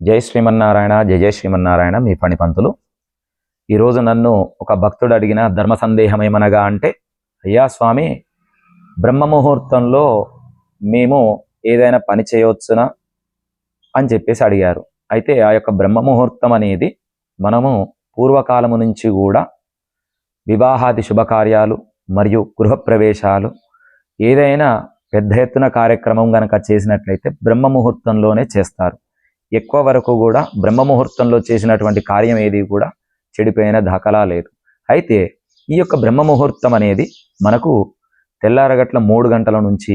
జై శ్రీమన్నారాయణ, జయ జయ శ్రీమన్నారాయణ. మీ పని పంతులు. ఈరోజు నన్ను ఒక భక్తుడు అడిగిన ధర్మ సందేహం ఏమనగా అంటే, అయ్యా స్వామి, బ్రహ్మ ముహూర్తంలో మేము ఏదైనా పని చేయవచ్చునా అని చెప్పేసి అడిగారు. అయితే ఆ యొక్క బ్రహ్మ ముహూర్తం అనేది మనము పూర్వకాలము నుంచి కూడా వివాహాది శుభకార్యాలు మరియు గృహప్రవేశాలు ఏదైనా పెద్ద ఎత్తున కార్యక్రమం గనక చేసినట్లయితే బ్రహ్మ ముహూర్తంలోనే చేస్తారు. ఎక్కువ వరకు కూడా బ్రహ్మ ముహూర్తంలో చేసినటువంటి కార్యం ఏది కూడా చెడిపోయిన దాఖలా లేదు. అయితే ఈ యొక్క బ్రహ్మ ముహూర్తం అనేది మనకు తెల్లారగట్ల 3 గంటల నుంచి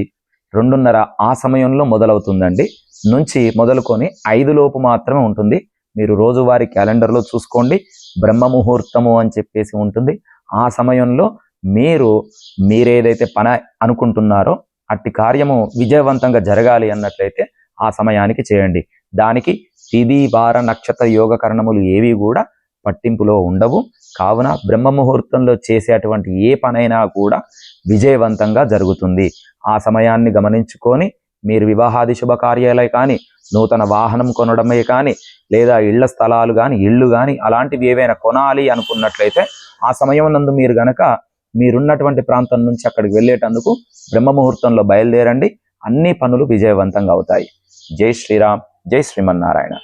2:30 ఆ సమయంలో మొదలవుతుందండి. నుంచి మొదలుకొని 5 లోపు మాత్రమే ఉంటుంది. మీరు రోజువారీ క్యాలెండర్లో చూసుకోండి, బ్రహ్మ ముహూర్తము అని చెప్పేసి ఉంటుంది. ఆ సమయంలో మీరేదైతే పని అనుకుంటున్నారో అట్టి కార్యము విజయవంతంగా జరగాలి అన్నట్లయితే ఆ సమయానికి చేయండి. దానికి తిథి వార నక్షత్ర యోగ కరణములు ఏవి కూడా పట్టింపులో ఉండవు. కావున బ్రహ్మ ముహూర్తంలో చేసేటువంటి ఏ పనైనా కూడా విజయవంతంగా జరుగుతుంది. ఆ సమయాన్ని గమనించుకొని మీరు వివాహాది శుభకార్యాలే కానీ, నూతన వాహనం కొనడమే కానీ, లేదా ఇళ్ల స్థలాలు కానీ, ఇళ్ళు కానీ అలాంటివి ఏవైనా కొనాలి అనుకున్నట్లయితే ఆ సమయం నందు మీరు గనక మీరున్నటువంటి ప్రాంతం నుంచి అక్కడికి వెళ్ళేటందుకు బ్రహ్మ ముహూర్తంలో బయలుదేరండి. అన్ని పనులు విజయవంతంగా అవుతాయి. జై శ్రీరామ్, జై శ్రీమన్నారాయణ.